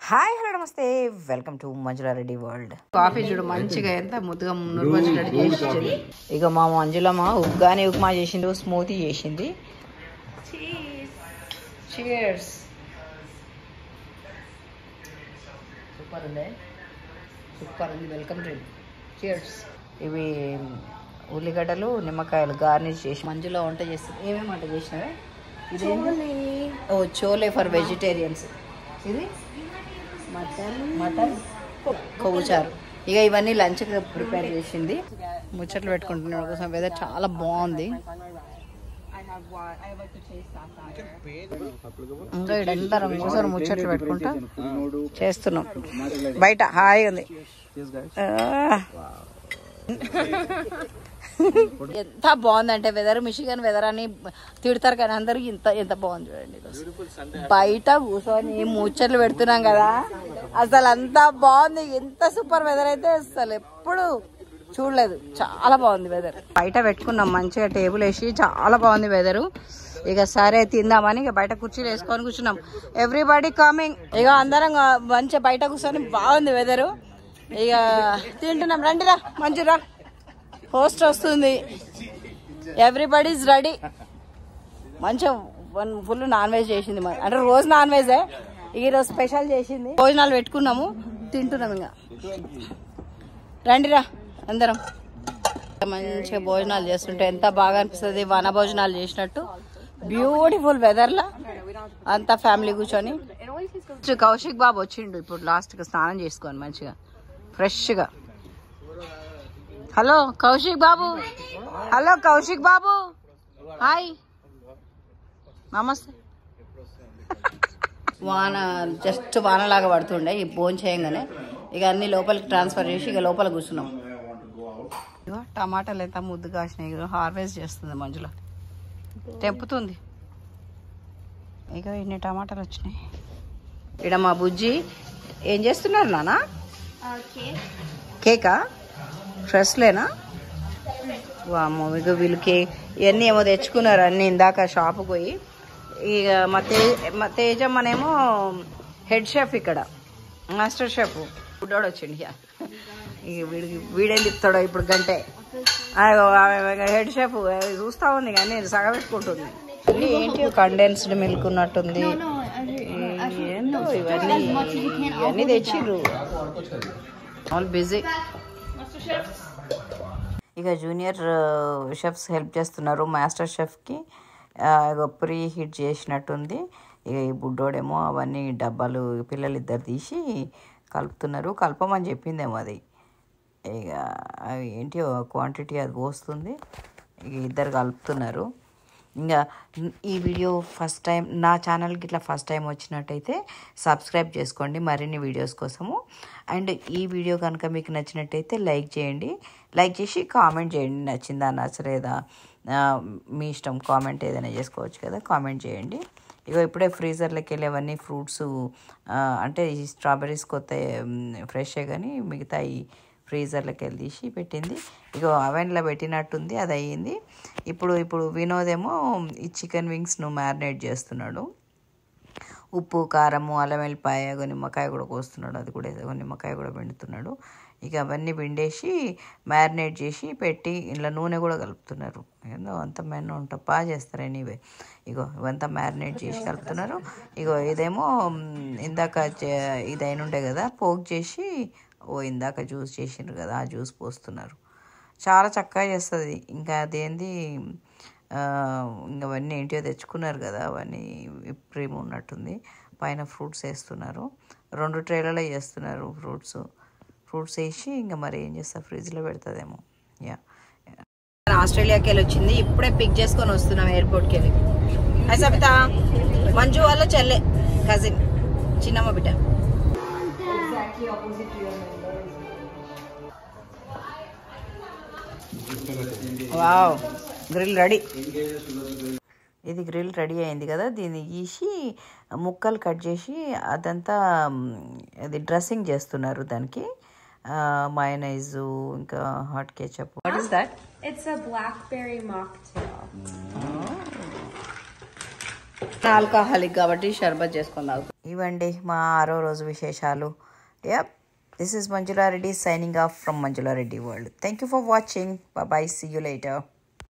Hi hello నమస్తే welcome to Manjula Reddy world. Coffee చూడు మంచిగా ఎంత ముద్దుగా మునుపచ్చినట్టు చేసింది. ఇక మా మంజులమ్మ ఉగ్గాని ఉప్మా చేసింది, స్మూతీ చేసింది. చీర్స్. సూపర్ ఉంది, సూపర్ ఉంది. Welcome drink. చీర్స్. ఇవి ఉల్లిగడ్డలు నిమ్మకాయలు గార్నిష్ చేసి మంజులో వంట చేస్తుంది. ఏమేమి వంట చేసినవే? ఇదేంటి? ఓ చోలే ఫర్ వెజిటేరియన్స్. ఇది మటన్ కొవ్వు చారు. ఇక ఇవన్నీ లంచ్ ప్రిపేర్ చేసింది. ముచ్చట్లు పెట్టుకుంటున్నాడు కోసం. వెదర్ చాలా బాగుంది. ఇంకా ఇడంతా రంగోసారి ముచ్చట్లు పెట్టుకుంటా చేస్తున్నాం. బయట హాయి ఉంది. ఎంత బాగుందంటే వెదర్. మిషిగన్ వెదర్ అని తిడతారు కానీ అందరికి ఎంత బాగుంది చూడండి. బయట కూర్చొని ముచ్చట్లు పెడుతున్నాం కదా, అసలు అంతా బాగుంది. ఎంత సూపర్ వెదర్ అయితే అసలు ఎప్పుడు చూడలేదు. చాలా బాగుంది వెదర్. బయట పెట్టుకున్నాం మంచిగా టేబుల్ వేసి. చాలా బాగుంది వెదరు. ఇక సరే తిందామని ఇక బయట కుర్చీలు వేసుకొని కూర్చున్నాం. Everybody coming. ఇక అందరం మంచిగా బయట కూర్చొని బాగుంది వెదరు. ఇక తింటున్నాం. రండిరా మంచిరా. హోస్ట్ వస్తుంది. Everybody is ready. మంచిగా ఫుల్ నాన్ వెజ్ చేసింది. అంటే రోజు నాన్ వెజే, ఈరోజు స్పెషల్ చేసింది. భోజనాలు పెట్టుకున్నాము, తింటున్నాం. ఇంకా రండిరా అందరం. మంచిగా భోజనాలు చేస్తుంటే ఎంత బాగా అనిపిస్తుంది. వన భోజనాలు చేసినట్టు బ్యూటిఫుల్ వెదర్లో అంతా ఫ్యామిలీ కూర్చొని. కౌశిక్ బాబు వచ్చిండు ఇప్పుడు లాస్ట్గా స్నానం చేసుకొని మంచిగా ఫ్రెష్గా. హలో కౌశిక్ బాబు. హలో కౌశిక్ బాబు. హాయ్ నమస్తే. వాన జస్ట్ వానలాగా పడుతుండే ఈ భోజనం చేయంగానే. ఇక అన్ని లోపలికి ట్రాన్స్ఫర్ చేసి ఇక లోపల కూర్చున్నాం. ఇక టమాటాలు ఎంత ముద్దు కాసినాయి. హార్వెస్ట్ చేస్తుంది మంజులో, తెంపుతుంది. ఇక ఇన్ని టమాటాలు వచ్చినాయి. ఇక్కడ మా బుజ్జి ఏం చేస్తున్నారు నాన్న? కేకా? ఫ్రెష్లేనా? వామ్మో. ఇక వీళ్ళు కేక్ ఇవన్నీ ఏమో తెచ్చుకున్నారు అన్నీ ఇందాక షాపుకి పోయి. ఇక మా తేజమ్మనేమో హెడ్ షెఫ్, ఇక్కడ మాస్టర్ షెఫ్ ఫుడ్డోడు వచ్చిండు. ఇక వీడేం తిప్పుతాడో ఇప్పుడు గంటే. హెడ్ షెఫ్ చూస్తా ఉంది కానీ సగం పెట్టుకుంటుంది. ఏంటి కండెన్స్డ్ మిల్క్ ఉన్నట్టుంది. ఏంటో ఇవన్నీ తెచ్చిర్రు. All busy. ఇక జూనియర్ షెఫ్స్ హెల్ప్ చేస్తున్నారు మాస్టర్ షెఫ్కి. ప్రీ హీట్ చేసినట్టుంది. ఇక ఈ బుడ్డోడేమో అవన్నీ డబ్బాలు పిల్లలు ఇద్దరు తీసి కలుపుతున్నారు. కలపమని చెప్పిందేమో అది. ఇక అవి ఏంటి క్వాంటిటీ అది పోస్తుంది. ఇక ఇద్దరు కలుపుతున్నారు. ఇంకా ఈ వీడియో ఫస్ట్ టైం నా ఛానల్కి ఇట్లా ఫస్ట్ టైం వచ్చినట్టయితే సబ్స్క్రైబ్ చేసుకోండి మరిన్ని వీడియోస్ కోసము. అండ్ ఈ వీడియో కనుక మీకు నచ్చినట్టయితే లైక్ చేయండి. లైక్ చేసి కామెంట్ చేయండి. నచ్చిందా నచ్చలేదా మీ ఇష్టం. కామెంట్ ఏదైనా చేసుకోవచ్చు కదా, కామెంట్ చేయండి. ఇగో ఇప్పుడే ఫ్రీజర్లోకి వెళ్ళేవన్నీ ఫ్రూట్స్, అంటే ఈ స్ట్రాబెర్రీస్ కొత్త ఫ్రెషే కానీ మిగతా ఈ ఫ్రీజర్లోకి వెళ్ళి తీసి పెట్టింది. ఇగో అవెన్లో పెట్టినట్టుంది, అది అయ్యింది. ఇప్పుడు వినోదేమో ఈ చికెన్ వింగ్స్ను మ్యారినేట్ చేస్తున్నాడు. ఉప్పు కారము అల్లం వెల్లిపాయ నిమ్మకాయ కూడా కోస్తున్నాడు. అది కూడా నిమ్మకాయ కూడా పిండుతున్నాడు. ఇక అవన్నీ పిండేసి మ్యారినేట్ చేసి పెట్టి ఇంట్లో నూనె కూడా కలుపుతున్నారు. ఏదో అంత మెను ఉంటా బాగా చేస్తారు. ఎనీవే ఇగో ఇవంతా మ్యారినేట్ చేసి కలుపుతున్నారు. ఇగో ఇదేమో ఇందాక ఇది అయిన ఉండే కదా పోక్ చేసి, ఇందాక జ్యూస్ చేసిండ్రు కదా ఆ జ్యూస్ పోస్తున్నారు. చాలా చక్కగా చేస్తుంది. ఇంకా అదేంది అవన్నీ ఏంటియో తెచ్చుకున్నారు కదా, అవన్నీ విప్ క్రీమ్ ఉన్నట్టుంది. పైన ఫ్రూట్స్ వేస్తున్నారు. 2 ట్రేలలో చేస్తున్నారు ఫ్రూట్స్ వేసి. ఇంకా మరి ఏం చేస్తారు, ఫ్రిడ్జ్లో పెడుతుందేమో. ఆస్ట్రేలియాకి వెళ్ళి వచ్చింది. ఇప్పుడే పిక్ చేసుకొని వస్తున్నాం ఎయిర్పోర్ట్కి వెళ్ళి. హాయ్ సబిత. మంజు వాళ్ళ చెల్లె, కజిన్, చిన్నమ్మ బిడ్డ. Wow, grill ready. ఇది గ్రిల్ రెడీ అయింది కదా, దీన్ని గీసి ముక్కలు కట్ చేసి అదంతా అది డ్రెస్సింగ్ చేస్తున్నారు. దానికి మయోనైజ్ ఇంకా hot ketchup. What is that? It's a blackberry mocktail. Alcoholic కాబట్టి షర్బత్ చేసుకొని తాగుతాం. ఇవండి మా 6వ రోజు విశేషాలు. Yup, this is Manjula Reddy signing off from Manjula Reddy world. Thank you for watching. Bye, see you later.